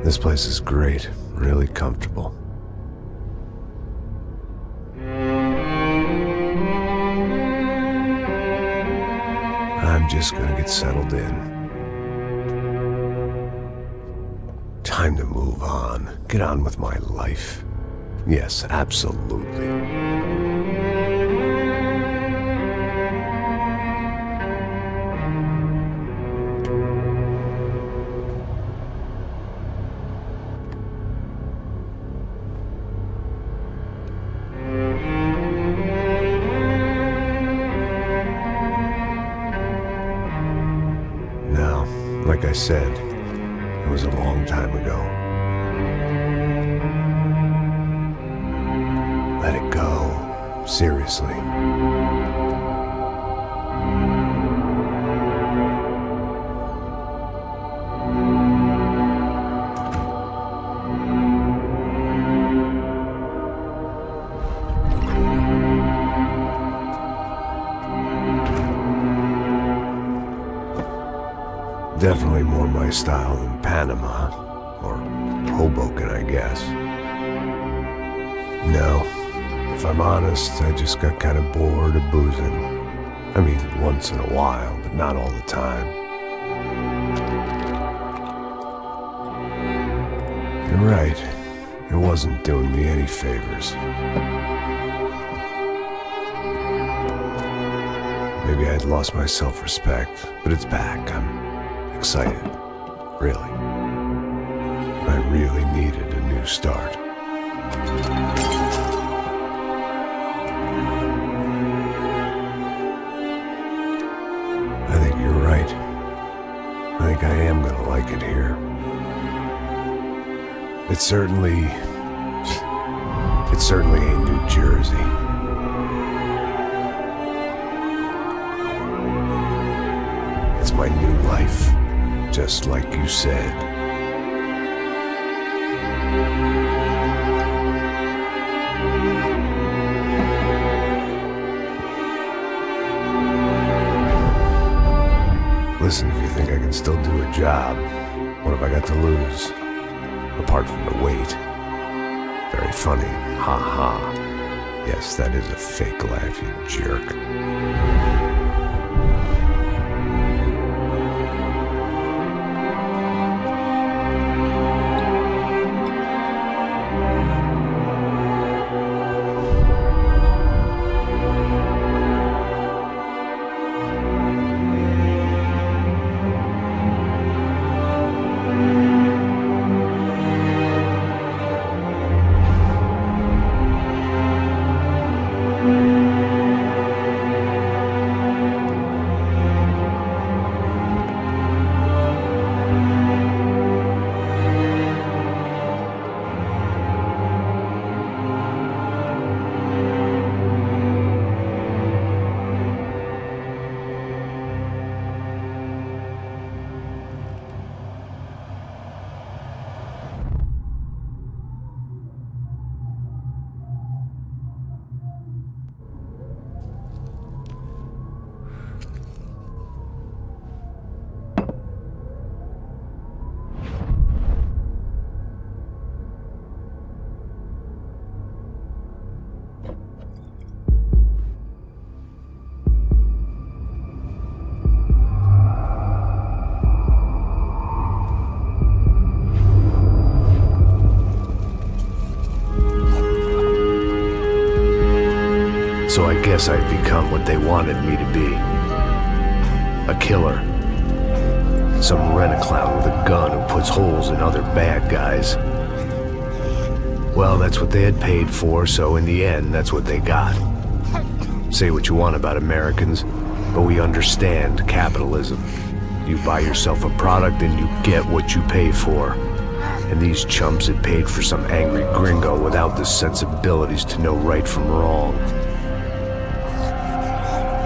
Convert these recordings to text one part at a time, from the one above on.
This place is great, really comfortable. I'm just gonna get settled in. Time to move on, get on with my life. Yes, absolutely. Now, like I said, it was a long time ago. Let it go. Seriously. Definitely more my style than Panama, or Hoboken, I guess. No, if I'm honest, I just got kind of bored of boozing. I mean, once in a while, but not all the time. You're right, it wasn't doing me any favors. Maybe I'd lost my self-respect, but it's back. I'm excited, really. I really needed a new start. I think you're right. I think I am gonna like it here. It certainly ain't New Jersey. It's my new life. Just like you said. Listen, if you think I can still do a job, what have I got to lose? Apart from the weight. Very funny. Ha ha. Yes, that is a fake laugh, you jerk. So I guess I'd become what they wanted me to be. A killer. Some rent-a-clown with a gun who puts holes in other bad guys. Well, that's what they had paid for, so in the end, that's what they got. Say what you want about Americans, but we understand capitalism. You buy yourself a product and you get what you pay for. And these chumps had paid for some angry gringo without the sensibilities to know right from wrong.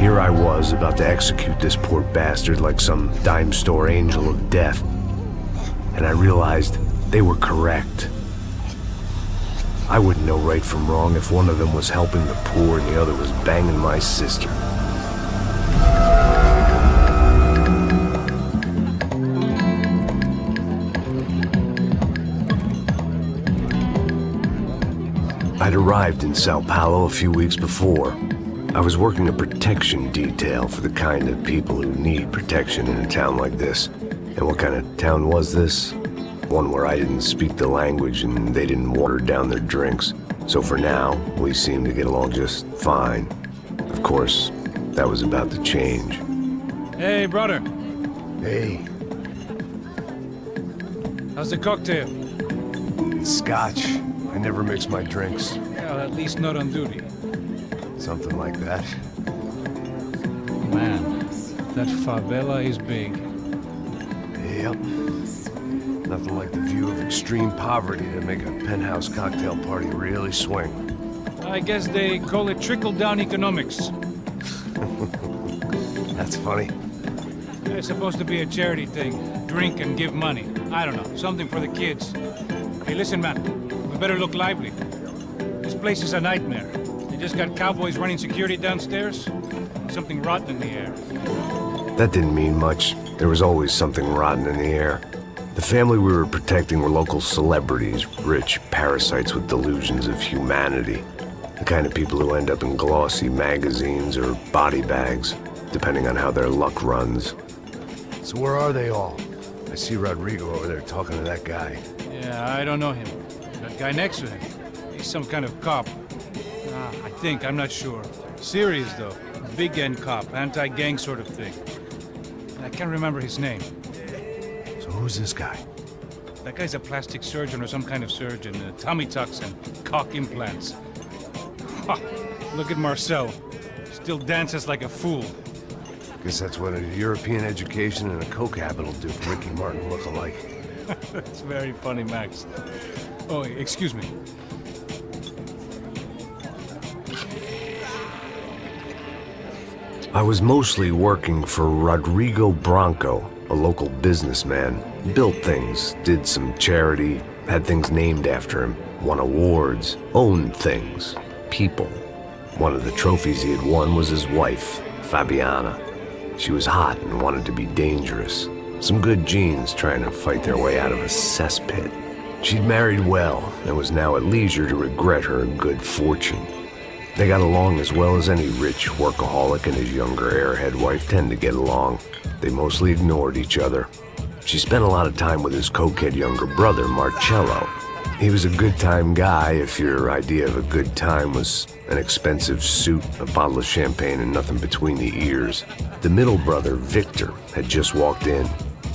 Here I was, about to execute this poor bastard like some dime store angel of death. And I realized they were correct. I wouldn't know right from wrong if one of them was helping the poor and the other was banging my sister. I'd arrived in São Paulo a few weeks before. I was working a protection detail for the kind of people who need protection in a town like this. And what kind of town was this? One where I didn't speak the language and they didn't water down their drinks. So for now, we seemed to get along just fine. Of course, that was about to change. Hey, brother. Hey. How's the cocktail? Scotch. I never mix my drinks. Well, at least not on duty. Something like that. Man, that favela is big. Yep. Nothing like the view of extreme poverty to make a penthouse cocktail party really swing. I guess they call it trickle-down economics. That's funny. It's supposed to be a charity thing. Drink and give money. I don't know, something for the kids. Hey, listen, man. We better look lively. This place is a nightmare. They just got cowboys running security downstairs. Something rotten in the air. That didn't mean much. There was always something rotten in the air. The family we were protecting were local celebrities, rich parasites with delusions of humanity. The kind of people who end up in glossy magazines or body bags, depending on how their luck runs. So where are they all? I see Rodrigo over there talking to that guy. Yeah, I don't know him. That guy next to him. He's some kind of cop. I think, I'm not sure. Serious, though. Big end cop, anti-gang sort of thing. I can't remember his name. So who's this guy? That guy's a plastic surgeon or some kind of surgeon. Tummy tucks and cock implants. Ha! Look at Marcel. Still dances like a fool. Guess that's what a European education and a coke habit will do for Ricky Martin look-alike. That's very funny, Max. Oh, excuse me. I was mostly working for Rodrigo Branco, a local businessman. Built things, did some charity, had things named after him, won awards, owned things, people. One of the trophies he had won was his wife, Fabiana. She was hot and wanted to be dangerous. Some good genes trying to fight their way out of a cesspit. She'd married well and was now at leisure to regret her good fortune. They got along as well as any rich workaholic and his younger airhead wife tend to get along. They mostly ignored each other. She spent a lot of time with his cokehead younger brother, Marcello. He was a good-time guy if your idea of a good time was an expensive suit, a bottle of champagne, and nothing between the ears. The middle brother, Victor, had just walked in.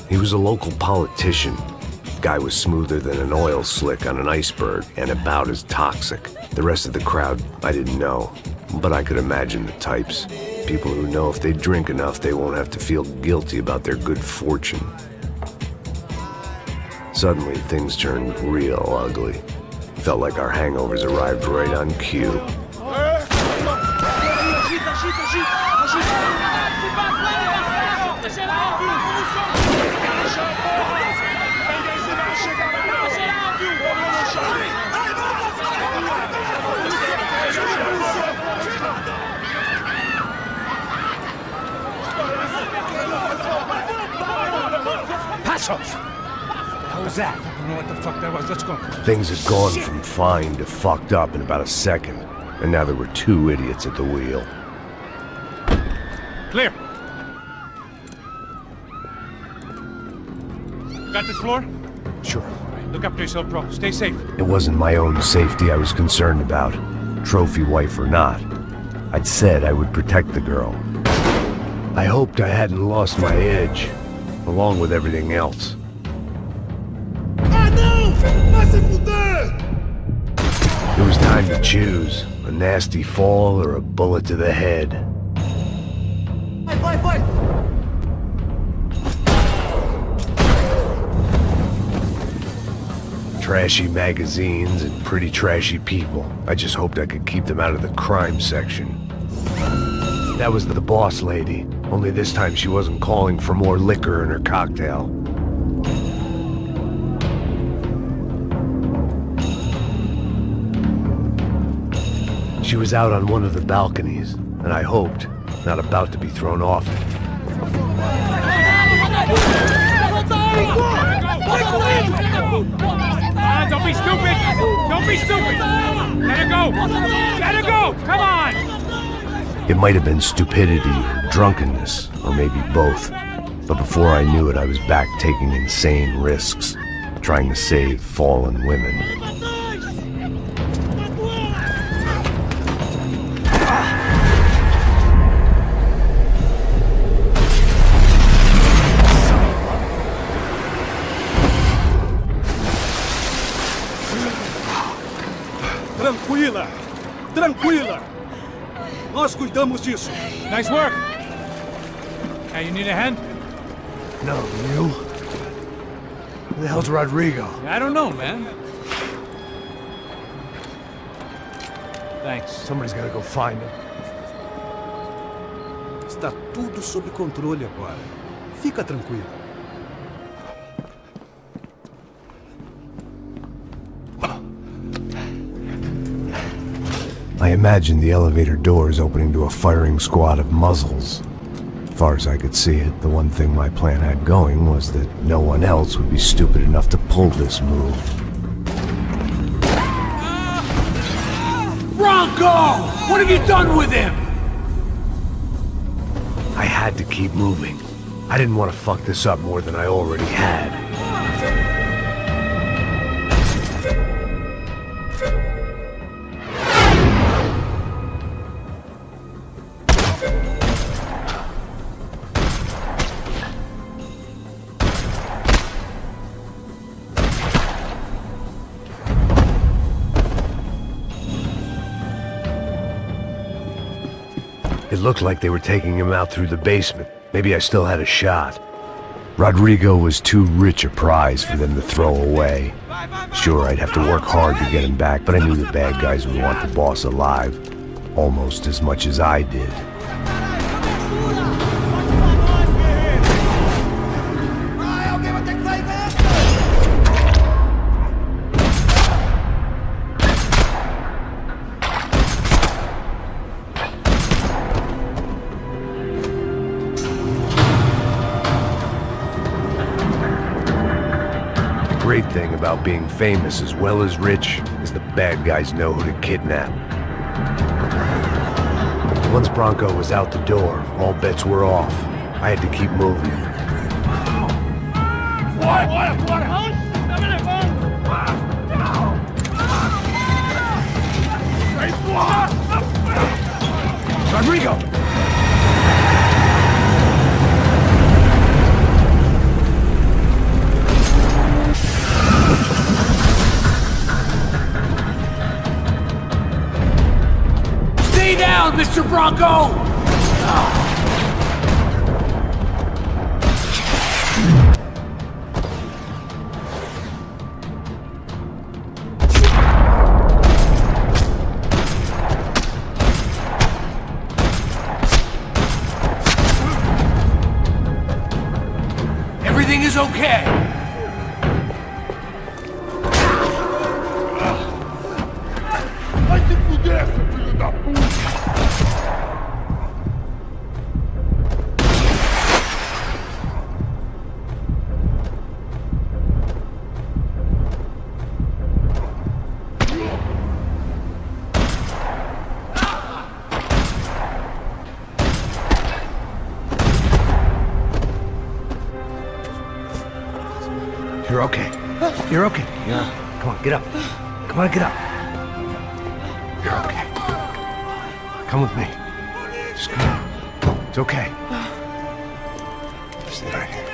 He was a local politician. Guy was smoother than an oil slick on an iceberg and about as toxic. The rest of the crowd, I didn't know, but I could imagine the types. People who know if they drink enough, they won't have to feel guilty about their good fortune. Suddenly, things turned real ugly. Felt like our hangovers arrived right on cue. Passos! How was that? I don't know what the fuck that was. Let's go. Things had gone from fine to fucked up in about a second, and now there were two idiots at the wheel. Clear! Got this floor? Sure. Look after yourself, bro. Stay safe. It wasn't my own safety I was concerned about, trophy wife or not. I'd said I would protect the girl. I hoped I hadn't lost my edge, along with everything else. It was time to choose, a nasty fall or a bullet to the head. Fight! Trashy magazines and pretty trashy people. I just hoped I could keep them out of the crime section. That was the boss lady, only this time she wasn't calling for more liquor in her cocktail. She was out on one of the balconies, and I hoped, not about to be thrown off it. Hands up be stupid! Don't be stupid! Let her go! Let her go! Come on! It might have been stupidity or drunkenness, or maybe both. But before I knew it, I was back taking insane risks, trying to save fallen women. Tranquila! Tranquila! Nós cuidamos disso. Nice work! Hey, you need a hand? No, you? Who the hell's Rodrigo? I don't know, man. Thanks. Somebody's gotta go find him. Está tudo sob controle agora. Fica tranquilo. I imagined the elevator doors opening to a firing squad of muzzles. As far as I could see it, the one thing my plan had going was that no one else would be stupid enough to pull this move. Branco! What have you done with him? I had to keep moving. I didn't want to fuck this up more than I already had. It looked like they were taking him out through the basement. Maybe I still had a shot. Rodrigo was too rich a prize for them to throw away. Sure, I'd have to work hard to get him back, but I knew the bad guys would want the boss alive. Almost as much as I did. The great thing about being famous as well as rich is the bad guys know who to kidnap. Once Branco was out the door, all bets were off. I had to keep moving. Rodrigo! Stay down, Mr. Branco! Everything is okay. Vai se fuder, seu filho da puta! You're okay. You're okay. Yeah. Come on, get up. Come on, get up. You're okay. Come with me. Just come. It's okay. Stay right here.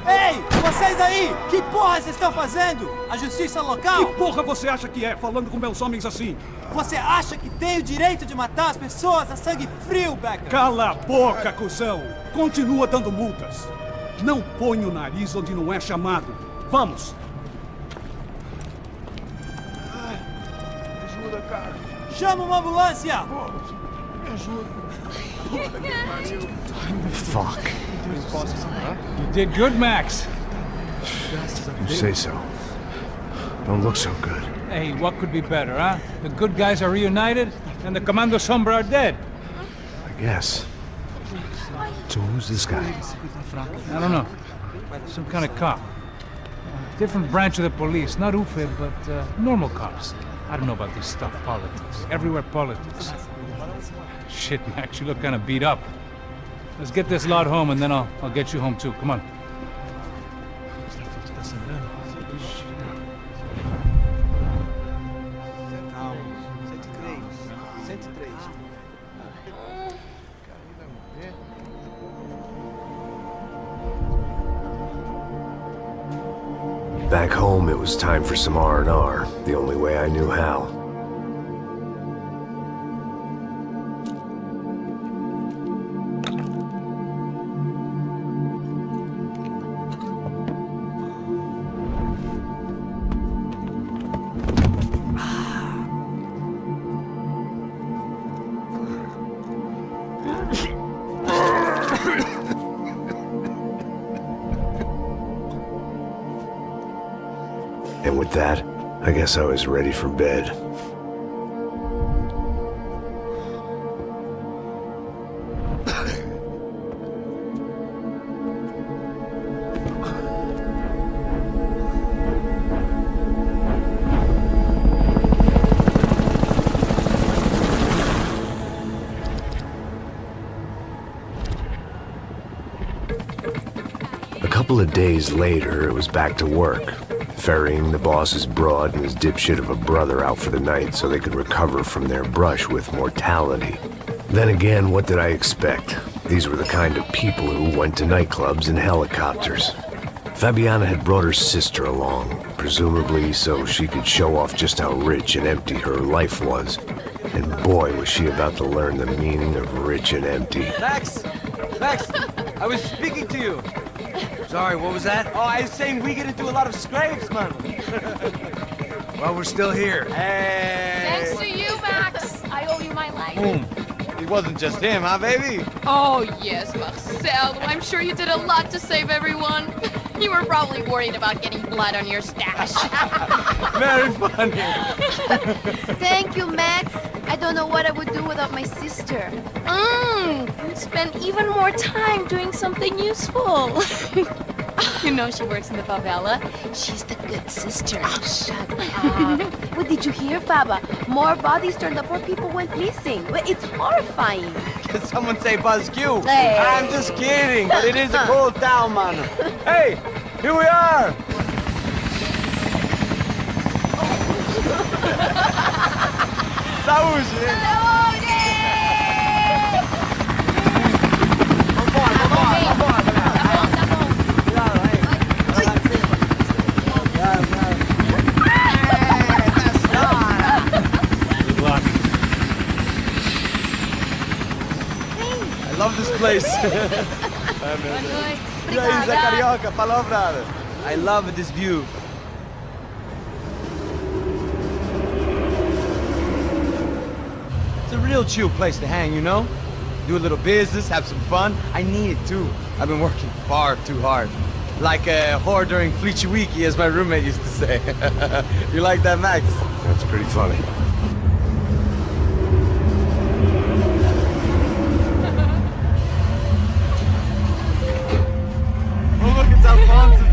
Ei, vocês aí! Que porra vocês estão fazendo? A justiça local? Que porra você acha que é, falando com meus homens assim? Você acha que tem o direito de matar as pessoas a sangue frio, Becker? Cala a boca, cuzão! Continua dando multas. Não põe o nariz onde não é chamado. Vamos! Ajuda, cara. Chama uma ambulância! Me ajuda. Fuck. You did good, Max. You say so. Don't look so good. Hey, what could be better, huh? The good guys are reunited, and the Comando Sombra are dead. I guess. So who's this guy? I don't know. Some kind of cop. Different branch of the police. Not UFE, but normal cops. I don't know about this stuff, politics. Everywhere politics. Shit, Max, you look kind of beat up. Let's get this lot home, and then I'll get you home too. Come on. Back home, it was time for some R&R, the only way I knew how. And with that, I guess I was ready for bed. A couple of days later, it was back to work. Ferrying the boss's broad and his dipshit of a brother out for the night so they could recover from their brush with mortality. Then again, what did I expect? These were the kind of people who went to nightclubs in helicopters. Fabiana had brought her sister along, presumably so she could show off just how rich and empty her life was. And boy, was she about to learn the meaning of rich and empty. Max! Max! I was speaking to you! Sorry, what was that? Oh, I was saying we get into a lot of scrapes, man. Well, we're still here. Hey! Thanks to you, Max. I owe you my life. Boom. It wasn't just him, huh, baby? Oh, yes, Marcel. I'm sure you did a lot to save everyone. You were probably worried about getting blood on your stash. Very funny. Thank you, Max. I don't know what I would do without my sister. You'd spend even more time doing something useful. You know she works in the favela. She's the good sister. Oh, shut up. What did you hear, Baba? More bodies turned up, more people went missing. Well, it's horrifying. Did someone say Buzz Q? Hey. I'm just kidding, but it is a cool town, man. Hey, here we are. Saúde. I love this place. E aí, Zé Carioca, falou, brother. I love this view. It's a real chill place to hang, you know? Do a little business, have some fun. I need it too. I've been working far too hard. Like a whore during Fleechy Weeky, as my roommate used to say. You like that, Max? That's pretty funny.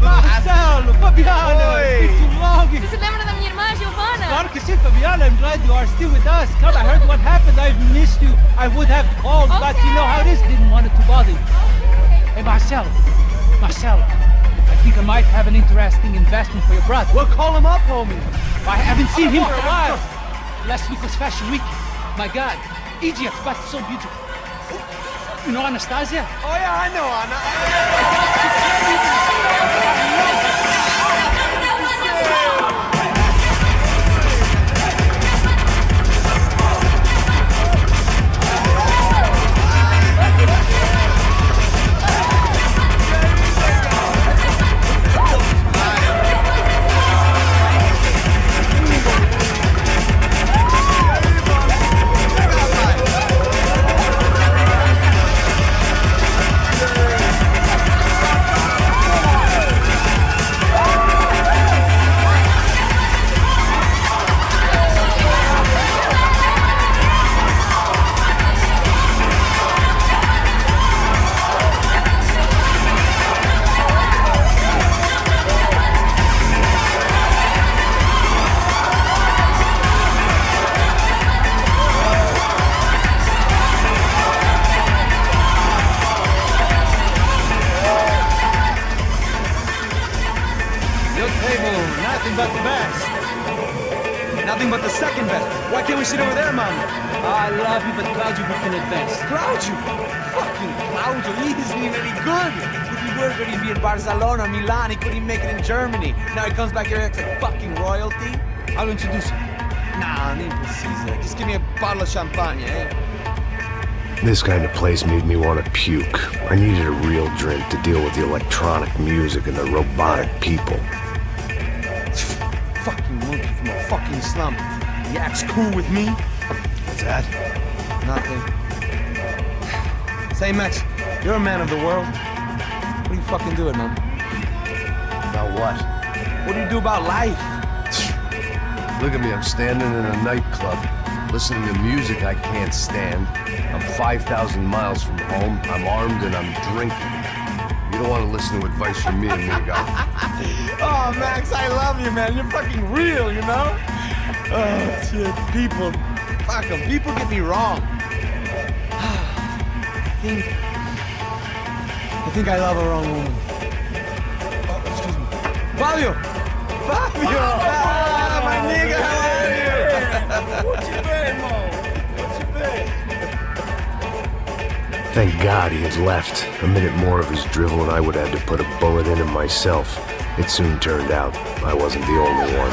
Marcelo, Fabiana, it's too long. Você se lembra da minha irmã, Giovanna? Claro que sim, Fabiana. I'm glad you are still with us. Come, I heard what happened. I've missed you. I would have called, but you know how it is. Didn't want it to bother you. Hey, Marcelo, I think I might have an interesting investment for your brother. Well, call him up, homie. I haven't seen him for a while. Last week was Fashion Week. My God, Egypt, but so beautiful. You know Anastasia? Oh, yeah, I know Anna. nothing but the best. Nothing but the second best. Why can't we sit over there, Mom? I love you, but Claudio booked in advance. Claudio? Fucking Claudio, he isn't even any good. If he were good, he'd be in Barcelona, Milan. He couldn't even make it in Germany. Now he comes back here and acts like fucking royalty. I'll introduce you. Nah, nem precisa. Just give me a bottle of champagne, eh? This kind of place made me want to puke. I needed a real drink to deal with the electronic music and the robotic people. Fucking monkey from a fucking slum. He acts cool with me. What's that? Nothing. Say, Max, you're a man of the world. What do you fucking do it, man? About what? What do you do about life? Look at me, I'm standing in a nightclub, listening to music I can't stand. I'm 5,000 miles from home, I'm armed and I'm drinking. You don't want to listen to advice from me, amigo. Oh, Max, I love you, man. You're fucking real, you know? Oh, shit, people. Fuck 'em. People get me wrong. I think I love a wrong woman. Oh, excuse me. Fabio! Fabio! Ah, my nigga, how are you? What you been, Mo? What you been? Thank God he had left. A minute more of his drivel and I would have had to put a bullet in him myself. It soon turned out I wasn't the only one.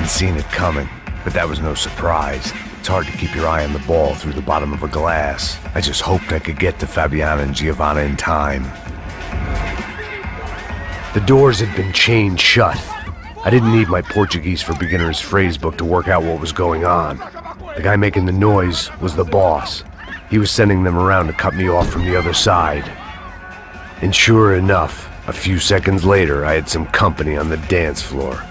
Seen it coming, but that was no surprise. It's hard to keep your eye on the ball through the bottom of a glass. I just hoped I could get to Fabiana and Giovanna in time. The doors had been chained shut. I didn't need my Portuguese for Beginners phrase book to work out what was going on. The guy making the noise was the boss. He was sending them around to cut me off from the other side. And sure enough, a few seconds later, I had some company on the dance floor.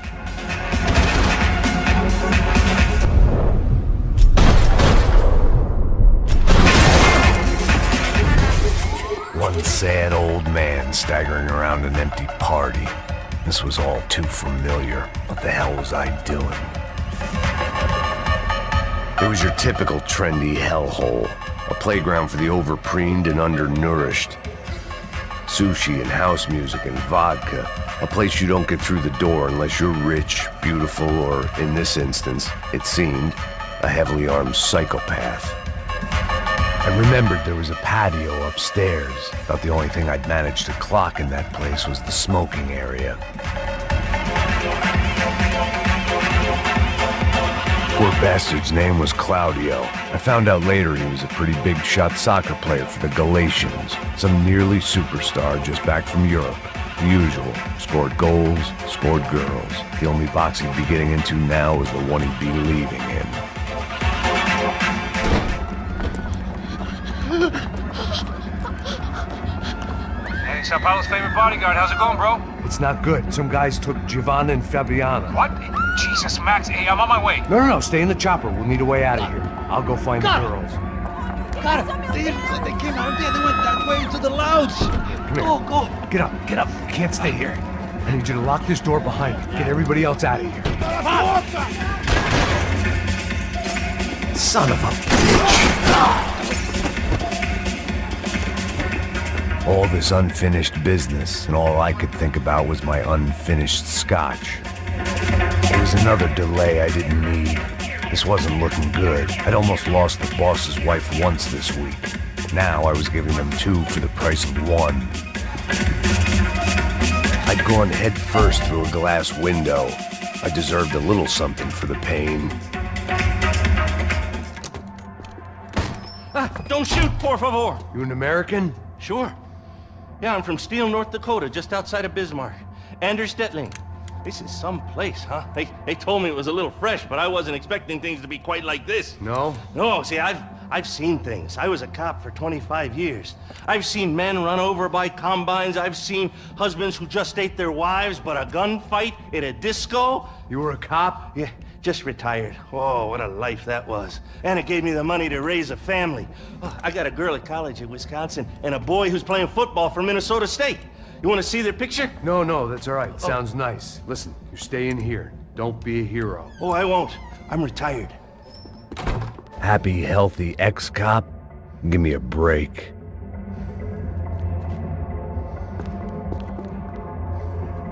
One sad old man staggering around an empty party. This was all too familiar. What the hell was I doing? It was your typical trendy hellhole. A playground for the overpreened and undernourished. Sushi and house music and vodka. A place you don't get through the door unless you're rich, beautiful, or, in this instance, it seemed, a heavily armed psychopath. I remembered there was a patio upstairs. About the only thing I'd managed to clock in that place was the smoking area. Poor bastard's name was Claudio. I found out later he was a pretty big shot soccer player for the Galatians. Some nearly superstar just back from Europe. The usual. Scored goals, scored girls. The only box he'd be getting into now was the one he'd be leaving in. Hey, São Paulo's favorite bodyguard. How's it going, bro? It's not good. Some guys took Giovanna and Fabiana. What? Jesus, Max. Hey, I'm on my way. No, stay in the chopper. We'll need a way out of here. I'll go find the girls. Got it. They came out there. They went that way into the lounge. Come here. Go. Get up. You can't stay here. I need you to lock this door behind me. Get everybody else out of here. Son of a bitch. All this unfinished business, and all I could think about was my unfinished scotch. It was another delay I didn't need. This wasn't looking good. I'd almost lost the boss's wife once this week. Now I was giving them two for the price of one. I'd gone head first through a glass window. I deserved a little something for the pain. Don't shoot, por favor. You an American? Sure. Yeah, I'm from Steele, North Dakota, just outside of Bismarck. Anders Stetling. This is some place, huh? They told me it was a little fresh, but I wasn't expecting things to be quite like this. No? No, see, I've seen things. I was a cop for 25 years. I've seen men run over by combines. I've seen husbands who just ate their wives, but a gunfight at a disco. You were a cop? Yeah, just retired. Oh, what a life that was. And it gave me the money to raise a family. Oh, I got a girl at college at Wisconsin and a boy who's playing football for Minnesota State. You want to see their picture? No, that's all right. Sounds nice. Listen, you're staying here. Don't be a hero. Oh, I won't. I'm retired. Happy, healthy ex-cop? Give me a break.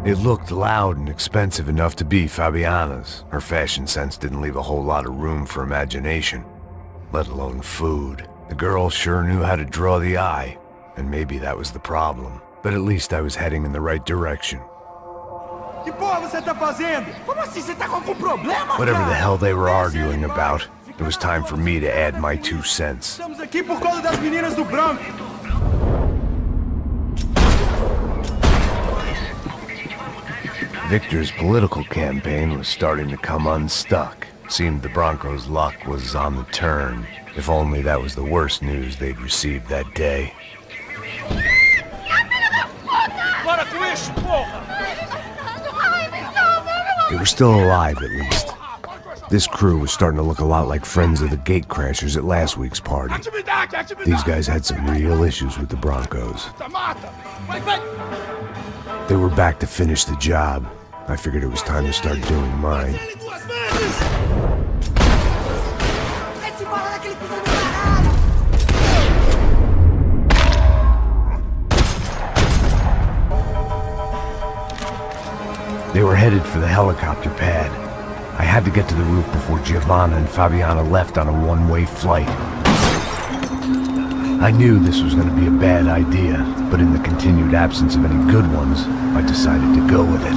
It looked loud and expensive enough to be Fabiana's. Her fashion sense didn't leave a whole lot of room for imagination, let alone food. The girl sure knew how to draw the eye, and maybe that was the problem. But at least I was heading in the right direction. Que porra você tá fazendo? Como assim? Você tá com algum problema? Whatever the hell they were arguing about, it was time for me to add my 2 cents. Estamos aqui por causa das meninas do Branco. Victor's political campaign was starting to come unstuck. Seemed the Broncos' luck was on the turn. If only that was the worst news they'd received that day. They were still alive, at least. This crew was starting to look a lot like friends of the gatecrashers at last week's party. These guys had some real issues with the Broncos. They were back to finish the job. I figured it was time to start doing mine. They were headed for the helicopter pad. I had to get to the roof before Giovanna and Fabiana left on a one-way flight. I knew this was going to be a bad idea, but in the continued absence of any good ones, I decided to go with it.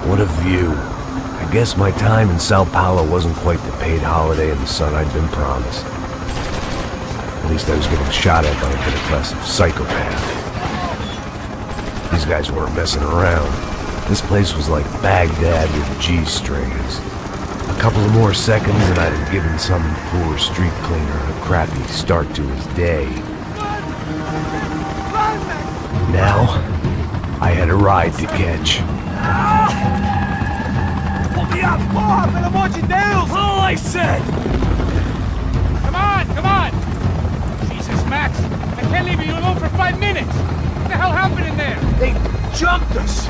What a view. I guess my time in São Paulo wasn't quite the paid holiday in the sun I'd been promised. At least I was getting shot at by a bit aggressive psychopath. These guys weren't messing around. This place was like Baghdad with G-strings. A couple of more seconds and I'd have given some poor street cleaner a crappy start to his day. Now, I had a ride to catch. Pull me up, porra, pelo amor de Deus! All I said! Come on! Jesus, Max, I can't leave you alone for 5 minutes! What the hell happened in there? They jumped us.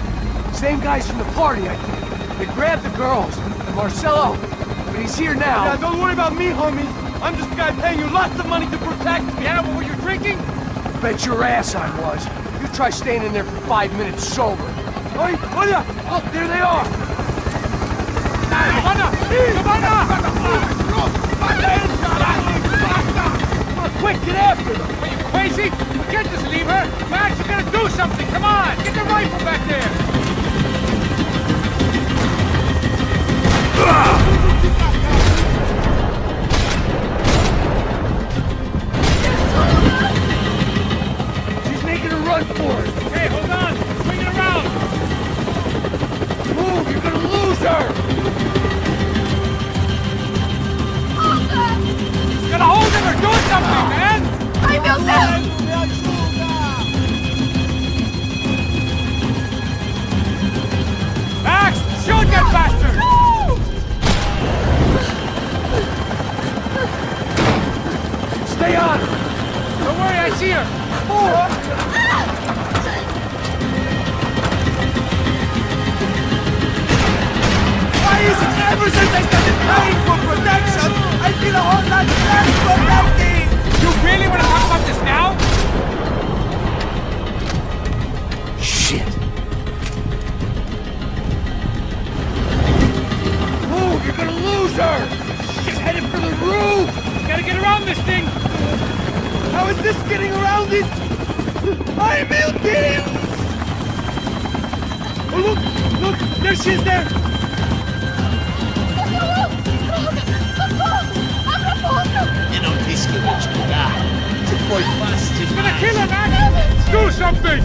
Same guys from the party, I think. They grabbed the girls. And Marcelo, but he's here now. Yeah, don't worry about me, homie. I'm just a guy paying you lots of money to protect me. Yeah, what were you drinking? Bet your ass I was. You try staying in there for 5 minutes sober. Oi, olha! Look, there they are. Come on, quick, get after them. Are you crazy? We can't just leave her. Max, you gotta do something. Come on, get the rifle back there. She's making a run for it. Hey, hold on. Swing it around. Move, you're gonna lose her. You gotta hold him or do something, man. Ai, meu Deus! Max, shoot that bastard! Stay on her. Don't worry, I see her. Why is it ever since I started paying for protection, I feel a whole lot less protecting? You really want to talk about this now? Shit. Move, you're gonna lose her. She's headed for the roof. Gotta get around this thing. How is this getting around it? I'm melting! Oh, look! There she is there! You don't discourage me, guy. It's a boy fast. He's gonna kill him, man! Do something!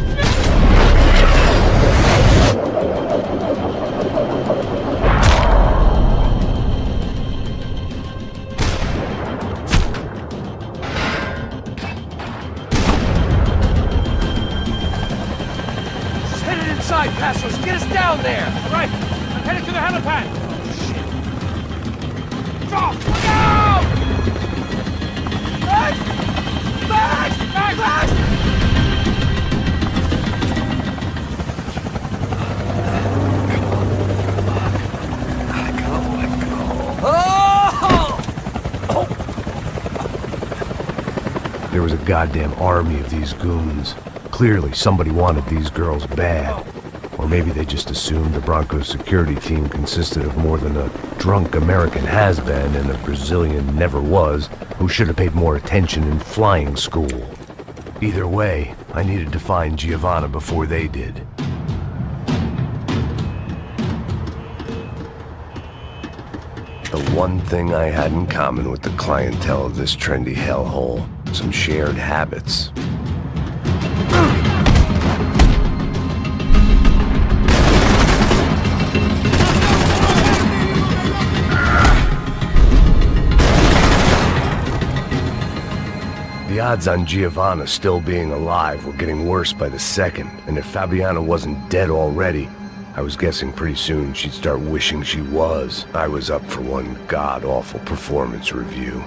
Just headed inside, Passos. Get us down there! All right, I'm headed to the helipad. Drop! Look out! Back! Back! Back! Back! There was a goddamn army of these goons. Clearly, somebody wanted these girls bad. Or maybe they just assumed the Broncos security team consisted of more than a drunk American has-been and a Brazilian never-was who should have paid more attention in flying school. Either way, I needed to find Giovanna before they did. The one thing I had in common with the clientele of this trendy hellhole, some shared habits. The odds on Giovanna still being alive were getting worse by the second, and if Fabiana wasn't dead already, I was guessing pretty soon she'd start wishing she was. I was up for one god-awful performance review.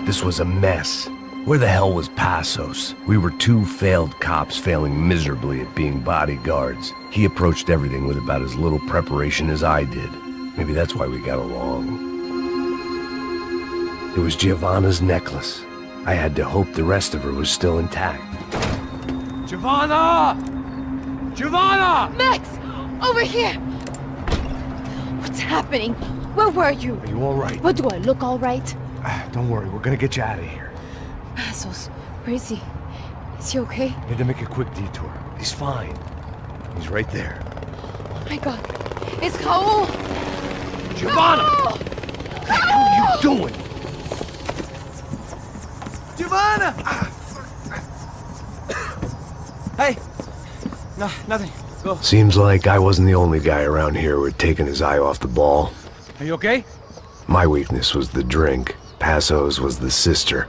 This was a mess. Where the hell was Passos? We were two failed cops failing miserably at being bodyguards. He approached everything with about as little preparation as I did. Maybe that's why we got along. It was Giovanna's necklace. I had to hope the rest of her was still intact. Giovanna! Giovanna! Max! Over here! What's happening? Where were you? Are you all right? What, do I look all right? Don't worry, we're gonna get you out of here. Passos, where is he? Is he okay? Had to make a quick detour. He's fine. He's right there. Oh my god. It's Raúl! Giovanna! Raúl! What the hell are you doing? Giovanna! Hey! No, nothing. Go. Seems like I wasn't the only guy around here who had taken his eye off the ball. Are you okay? My weakness was the drink. Passos was the sister.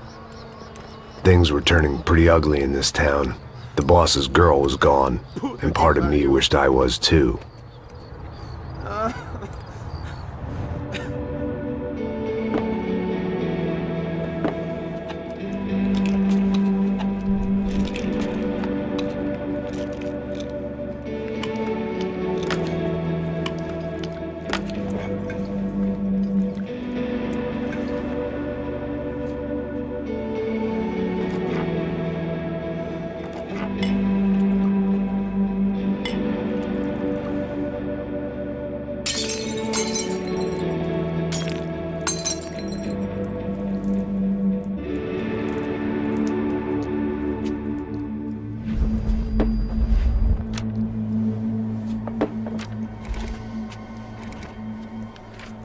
Things were turning pretty ugly in this town. The boss's girl was gone, and part of me wished I was too.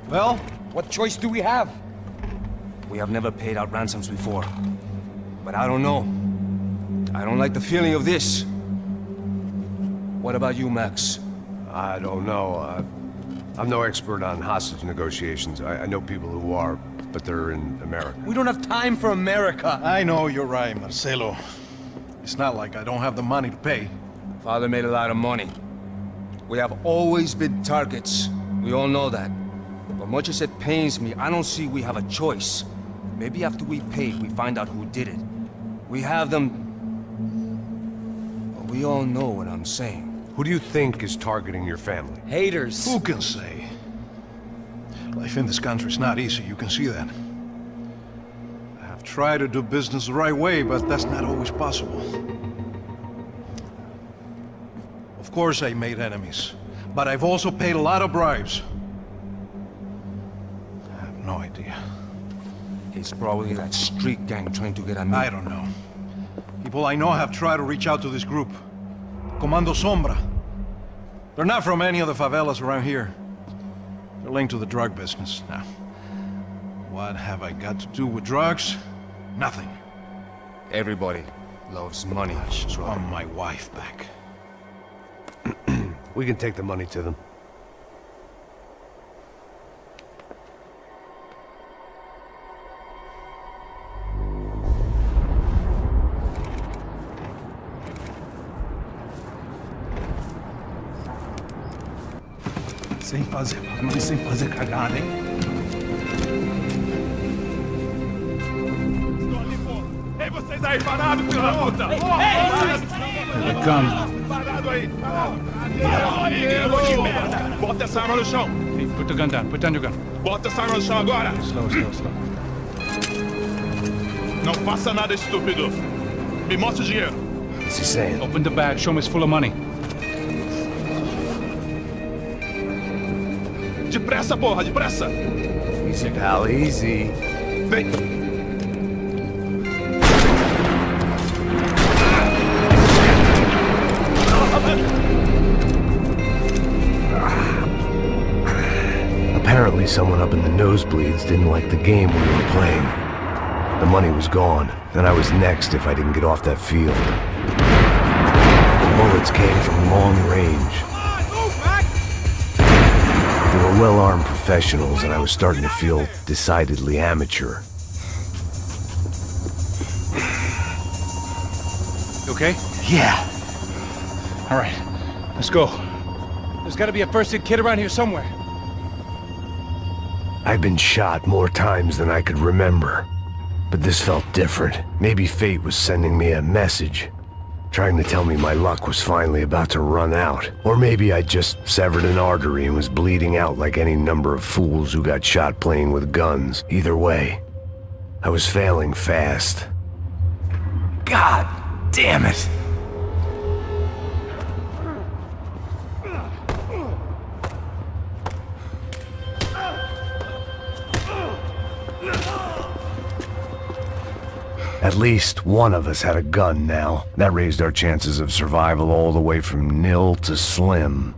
Well, what choice do we have? We have never paid out ransoms before. But I don't know. I don't like the feeling of this. What about you, Max? I don't know. I'm no expert on hostage negotiations. I know people who are, but they're in America. We don't have time for America. I know you're right, Marcelo. It's not like I don't have the money to pay. Father made a lot of money. We have always been targets. We all know that. But much as it pains me, I don't see we have a choice. Maybe after we paid, we find out who did it. We have them... But we all know what I'm saying. Who do you think is targeting your family? Haters. Who can say? Life in this country is not easy, you can see that. I have tried to do business the right way, but that's not always possible. Of course I made enemies, but I've also paid a lot of bribes. I have no idea. It's probably that street gang trying to get at me. I don't know. People I know have tried to reach out to this group. Comando Sombra. They're not from any of the favelas around here. They're linked to the drug business. Now, what have I got to do with drugs? Nothing. Everybody loves money. I just want my wife back. We can take the money to them. Sem fazer barulho, sem fazer cagada, hein? Estou ali, pô! Ei, vocês aí, parados, filho da puta! Here they come. Parado aí! Parado aí, merda! Bota essa arma no chão! Hey, put the gun down. Put down your gun. Bota essa arma no chão agora! Slow, slow, slow. Não faça nada, estúpido! Me mostre o dinheiro! What's he saying? Open the bag. Show me it's full of money. Depressa, porra, depressa! Easy, pal, easy. Vem! Apparently someone up in the nosebleeds didn't like the game we were playing. The money was gone, and I was next if I didn't get off that field. The bullets came from long range. They were well-armed professionals, and I was starting to feel decidedly amateur. You okay? Yeah. All right. Let's go. There's got to be a first-aid kit around here somewhere. I'd been shot more times than I could remember. But this felt different. Maybe fate was sending me a message, trying to tell me my luck was finally about to run out. Or maybe I just severed an artery and was bleeding out like any number of fools who got shot playing with guns. Either way, I was failing fast. God damn it! At least one of us had a gun now. That raised our chances of survival all the way from nil to slim.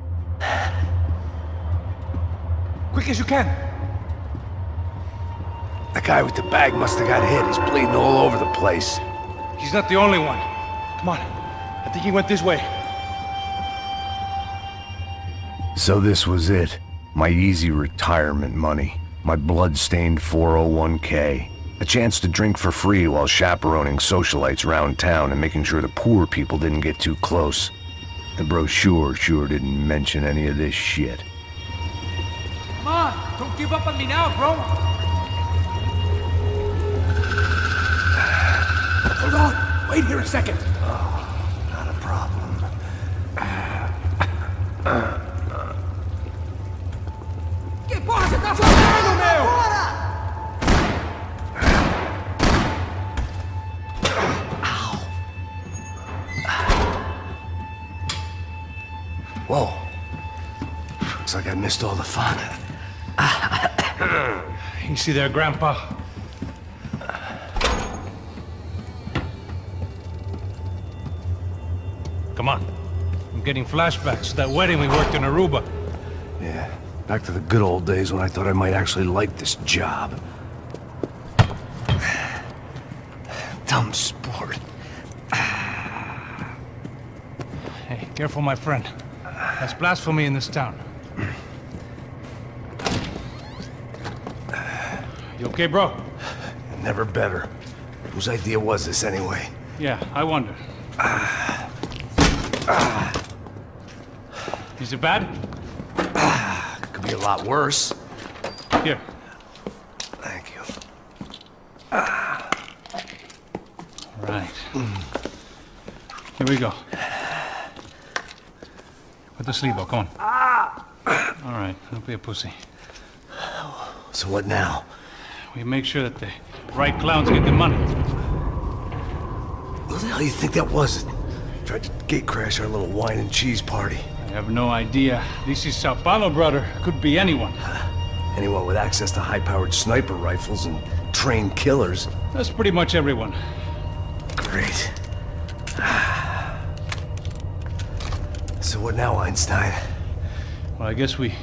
Quick as you can. The guy with the bag must have got hit. He's bleeding all over the place. He's not the only one. Come on. I think he went this way. So this was it. My easy retirement money. My blood-stained 401k. A chance to drink for free while chaperoning socialites around town and making sure the poor people didn't get too close. The brochure sure didn't mention any of this shit. Come on, don't give up on me now, bro. Hold on! Wait here a second! Oh, not a problem. Que porra você tá fazendo, meu? Whoa. Looks like I missed all the fun. Easy there, Grandpa. Come on. I'm getting flashbacks to that wedding we worked in Aruba. Yeah, back to the good old days when I thought I might actually like this job. Dumb sport. Hey, careful, my friend. That's blasphemy in this town. You okay, bro? Never better. Whose idea was this anyway? Yeah, I wonder. Is it bad? Could be a lot worse. Here. Thank you. Right. Here we go. Put the sleeve on, come on. All right, don't be a pussy. So what now? We make sure that the right clowns get the money. What the hell do you think that was? Tried to gate crash our little wine and cheese party. I have no idea. This is São Paulo, brother. Could be anyone. Anyone with access to high-powered sniper rifles and trained killers. That's pretty much everyone. Great. So what now, Einstein? Well, I guess we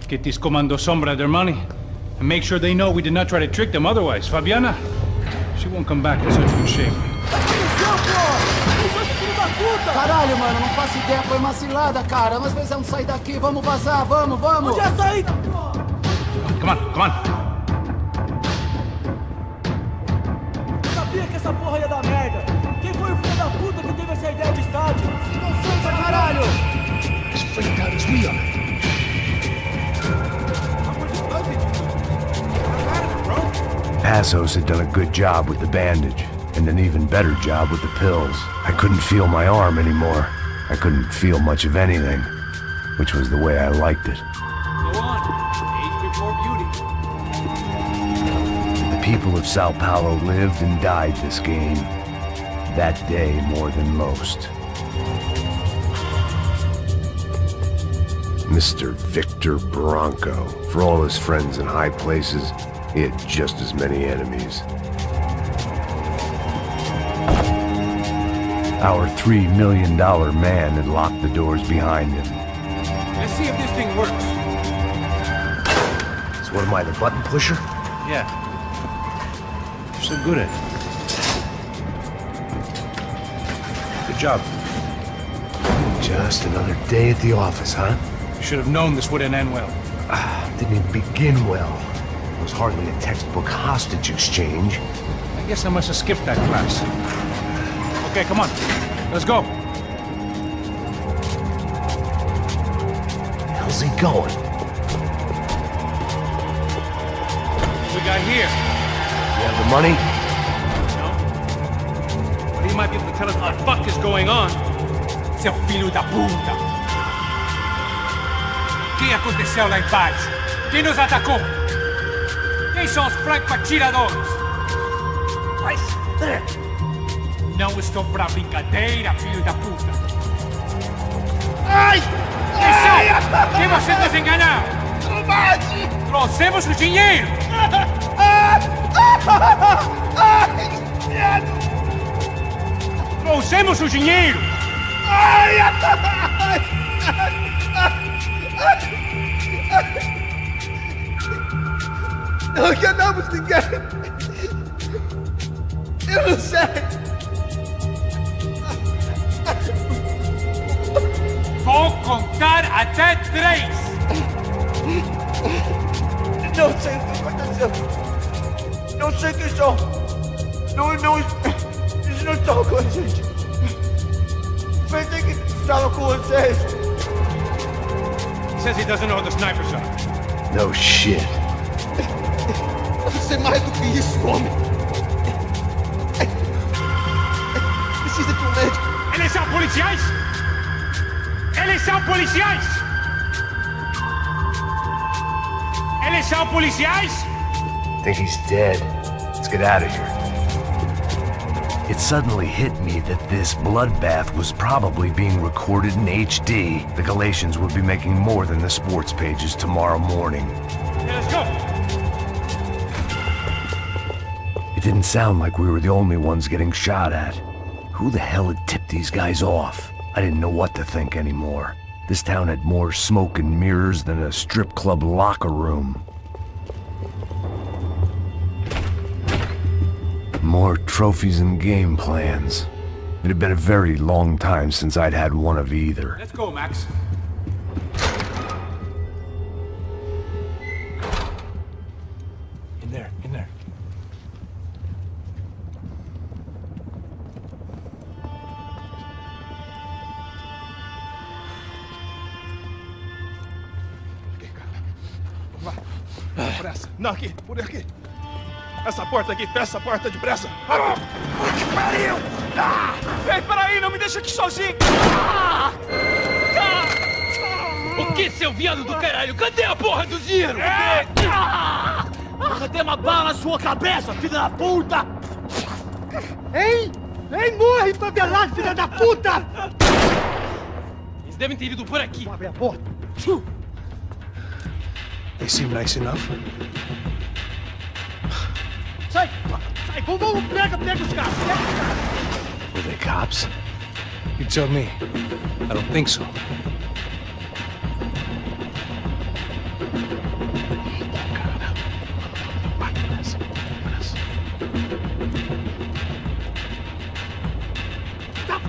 get these Comando Sombra their money and make sure they know we did not try to trick them otherwise. Fabiana, she won't come back in such good shape. Caralho, mano, não faço ideia, foi uma cilada, cara. Nós precisamos sair daqui, vamos vazar, vamos! Onde é a saída? Come on, come on. Eu sabia que essa porra ia dar merda. Quem foi o filho da puta que teve essa ideia de estádio? Se concentra, caralho! As freaked out as we are. Passos had done a good job with the bandage, and an even better job with the pills. I couldn't feel my arm anymore. I couldn't feel much of anything, which was the way I liked it. Go on. Age before beauty. The people of São Paulo lived and died this game. That day more than most. Mr. Victor Branco. For all his friends in high places, he had just as many enemies. Our $3 million man had locked the doors behind him. Let's see if this thing works. So what am I, the button pusher? Yeah. You're so good at it. Good job. Just another day at the office, huh? You should have known this wouldn't end well. Didn't even begin well. It was hardly a textbook hostage exchange. I guess I must have skipped that class. Okay, come on. Let's go. How's he going? What we got here? You have the money? No. But he might be able to tell us what the fuck is going on. Seu filho da puta! O que aconteceu lá embaixo? Quem nos atacou? Quem são os franco-atiradores? Mas... Não estou pra brincadeira, filho da puta! Ai! Atenção! Quem você nos enganar? Não bate! Trouxemos o dinheiro! Trouxemos o dinheiro! Não enganamos ninguém! Eu não sei! Vou contar até 3! Não sei o que aconteceu! Não sei quem são! Eles não estão com a gente! Pensei que estavam com vocês! He says he doesn't know who the snipers are. No shit. Você é mais do que isso, homem! Precisa de um médico! Eles são policiais! Eles são policiais! Eles são policiais! Think he's dead. Let's get out of here. It suddenly hit me that this bloodbath was probably being recorded in HD. The Galatians would be making more than the sports pages tomorrow morning. Okay, let's go! It didn't sound like we were the only ones getting shot at. Who the hell had tipped these guys off? I didn't know what to think anymore. This town had more smoke and mirrors than a strip club locker room. More trophies and game plans. It had been a very long time since I'd had one of either. Let's go, Max. In there, in there. Depressa. Não, aqui, por aqui. Essa porta aqui, fecha essa porta depressa. Que pariu! Ei, peraí, não me deixa aqui sozinho. O que, seu viado do caralho? Cadê a porra do dinheiro? Cadê uma bala na sua cabeça, filha da puta? Hein? Hein, morre, favelado, filha da puta! Eles devem ter ido por aqui. Abre a porta. They seem nice enough. Sai, vamos, pega os caras, Were they cops? You tell me. I don't think so.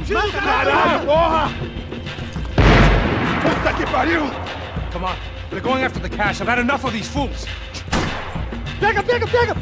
Caralho, porra! Puta que pariu! Come on. They're going after the cash. I've had enough of these fools. Pega, pega, pega!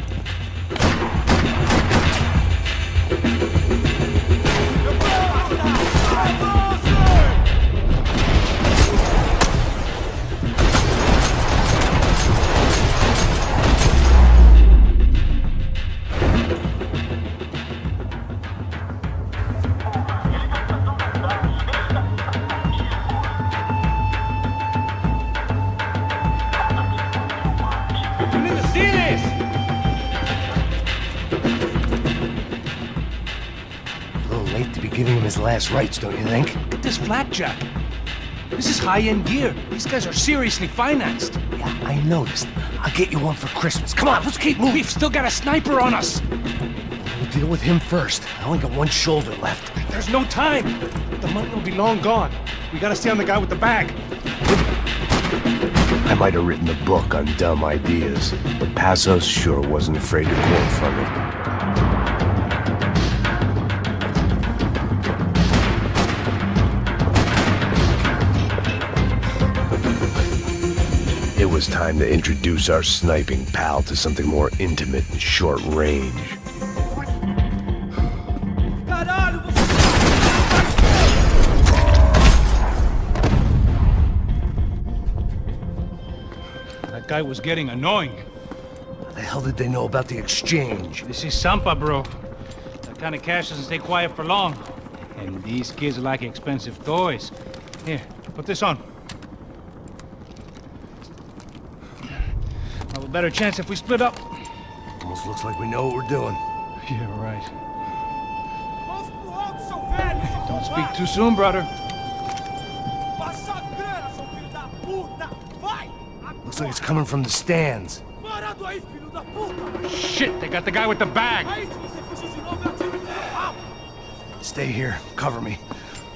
Giving him his last rites, don't you think? Look at this blackjack. This is high-end gear. These guys are seriously financed. Yeah, I noticed. I'll get you one for Christmas. Come on, let's keep moving. We've still got a sniper on us. We'll deal with him first. I only got one shoulder left. There's no time. The money will be long gone. We gotta stay on the guy with the bag. I might have written a book on dumb ideas, but Passos sure wasn't afraid to quote from it. It was time to introduce our sniping pal to something more intimate and short range. That guy was getting annoying. How the hell did they know about the exchange? This is Sampa, bro. That kind of cash doesn't stay quiet for long. And these kids like expensive toys. Here, put this on. Have a better chance if we split up. Almost looks like we know what we're doing. Yeah, right. Don't speak too soon, brother. Looks like it's coming from the stands. Shit, they got the guy with the bag. Stay here. Cover me.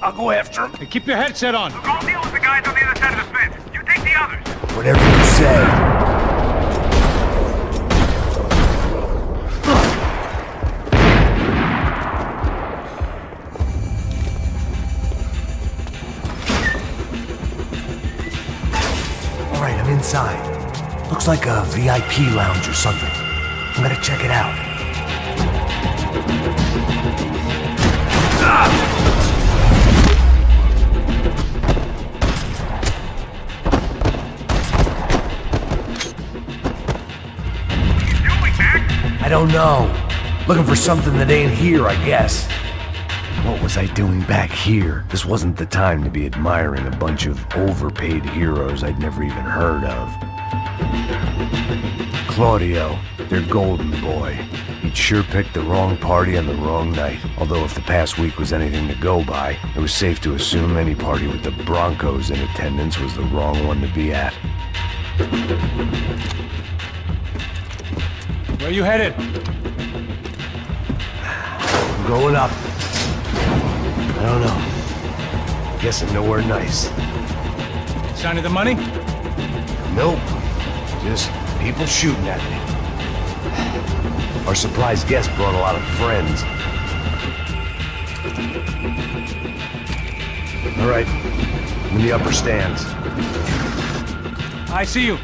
I'll go after him. Hey, keep your headset on. Go deal with the guys on the other side of the fence. You take the others. Whatever you say. Inside. Looks like a VIP lounge or something. I'm gonna check it out. I don't know. Looking for something that ain't here, I guess. What was I doing back here? This wasn't the time to be admiring a bunch of overpaid heroes I'd never even heard of. Claudio, their golden boy. He'd sure picked the wrong party on the wrong night. Although if the past week was anything to go by, it was safe to assume any party with the Broncos in attendance was the wrong one to be at. Where you headed? I'm going up. I don't know. Guessing nowhere nice. Sign of the money? Nope. Just people shooting at me. Our surprise guest brought a lot of friends. All right. I'm in the upper stands. I see you.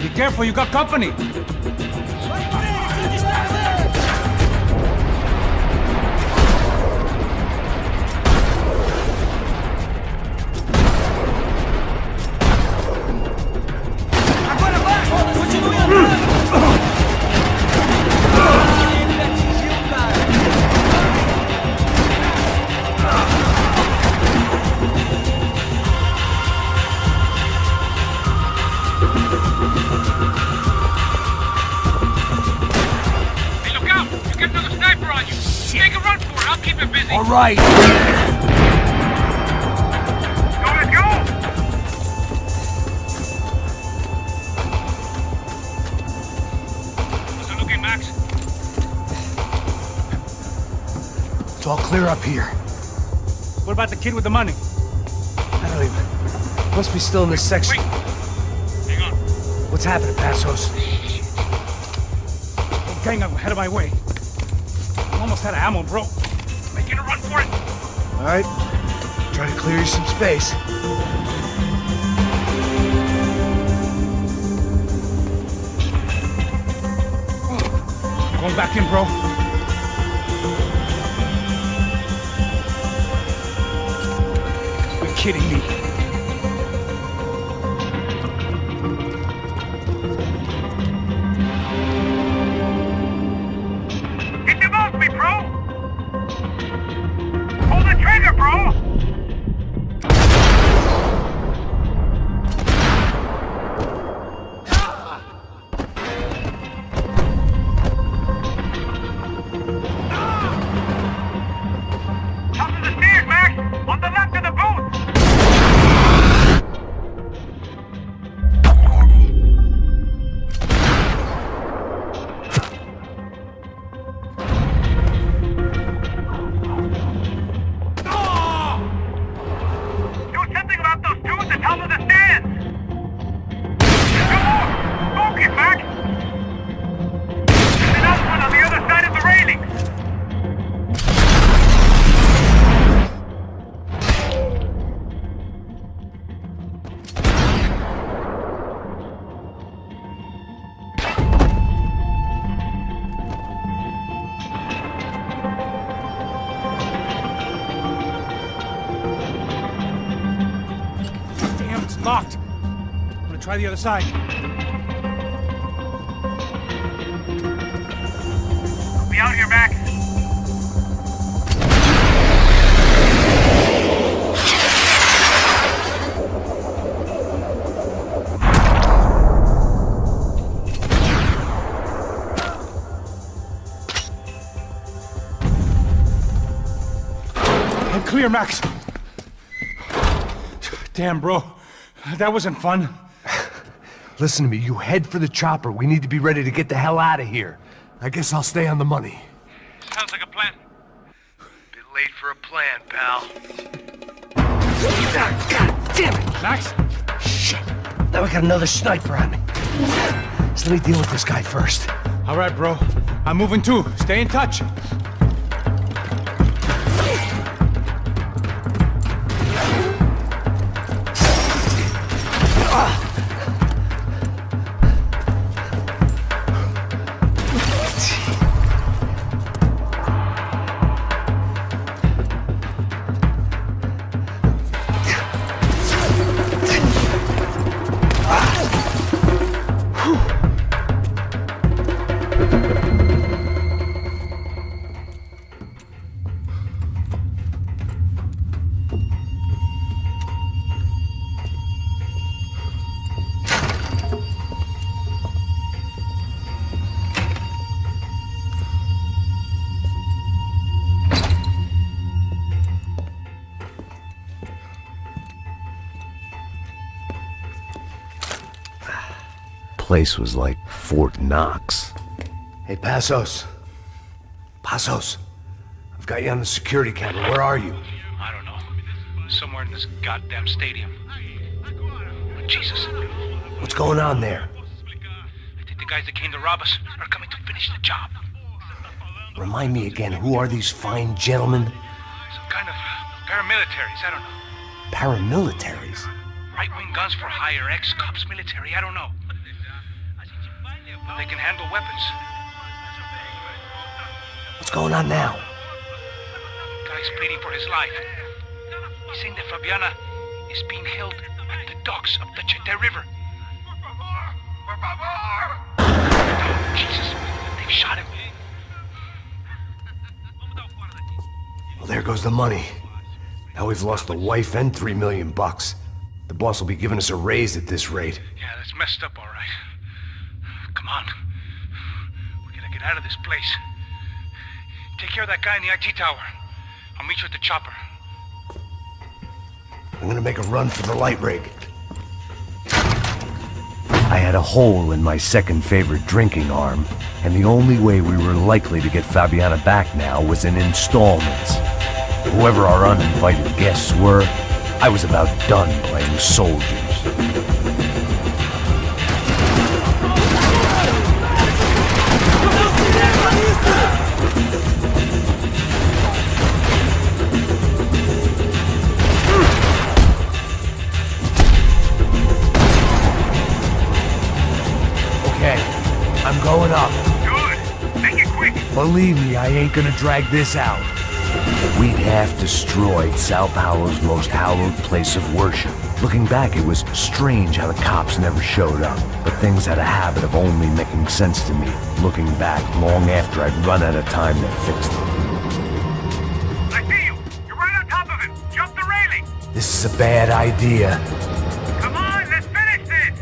Be careful, you got company. All right. Go, let's go! How's it looking, Max? It's all clear up here. What about the kid with the money? I don't even... Must be still in this section. Wait! Hang on. What's happening, Passos? Gang up ahead of my way. I'm almost out of ammo, bro. Making a run for it. All right. Try to clear you some space. Going back in, bro. You're kidding me. It involves me, bro! Pull the trigger, bro! Top of the stairs, Max! On the left of the booth! Do something about those dudes at the top of the stairs! Two more! Focus, Max! There's another one on the other side of the railing! Damn, it's locked. I'm gonna try the other side. I'll be out here, Max. I'm clear, Max. Damn, bro. That wasn't fun. Listen to me, you head for the chopper. We need to be ready to get the hell out of here. I guess I'll stay on the money. Sounds like a plan. Bit late for a plan, pal. God damn it! Max? Shit. Now we got another sniper on me. So let me deal with this guy first. All right, bro. I'm moving too. Stay in touch. Place was like Fort Knox. Hey, Passos. Passos. I've got you on the security camera. Where are you? I don't know. Somewhere in this goddamn stadium. Jesus. What's going on there? I think the guys that came to rob us are coming to finish the job. Remind me again, who are these fine gentlemen? Some kind of paramilitaries, I don't know. Paramilitaries? Right-wing guns for hire, ex-cops, military, I don't know. They can handle weapons. What's going on now? Guy's pleading for his life. He's saying that Fabiana is being held at the docks of the Chete River. Oh, Jesus, they've shot him. Well, there goes the money. Now we've lost the wife and $3 million. The boss will be giving us a raise at this rate. Yeah, that's messed up, all right. Come on. We gotta get out of this place. Take care of that guy in the IT tower. I'll meet you at the chopper. I'm gonna make a run for the light rig. I had a hole in my second favorite drinking arm, and the only way we were likely to get Fabiana back now was in installments. Whoever our uninvited guests were, I was about done playing soldiers. Okay, I'm going up. Good. Make it quick. Believe me, I ain't gonna drag this out. We'd half destroyed Sao Paulo's most hallowed place of worship. Looking back, it was strange how the cops never showed up. But things had a habit of only making sense to me, looking back long after I'd run out of time to fix them. I see you. You're right on top of him. Jump the railing. This is a bad idea. Come on, let's finish this.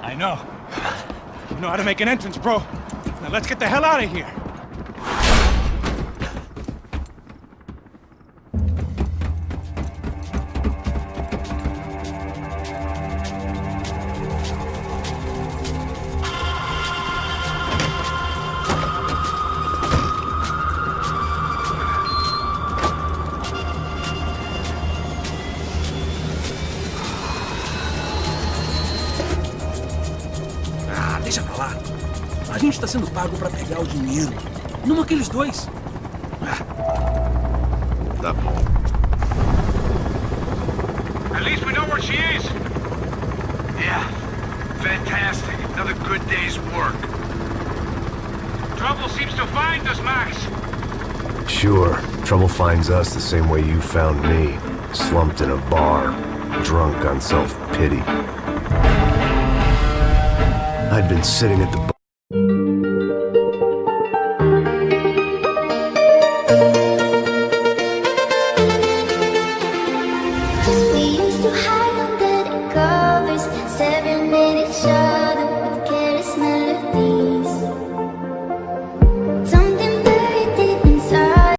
I know. You know how to make an entrance, bro. Now let's get the hell out of here. Deixa pra lá. A gente tá sendo pago pra pegar o dinheiro. Não aqueles dois. Tá bom. At least we know where she is. Yeah. Fantastic. Another good day's work. Trouble seems to find us, Max. Sure, trouble finds us the same way you found me. Slumped in a bar, drunk on self-pity. I'd been sitting at the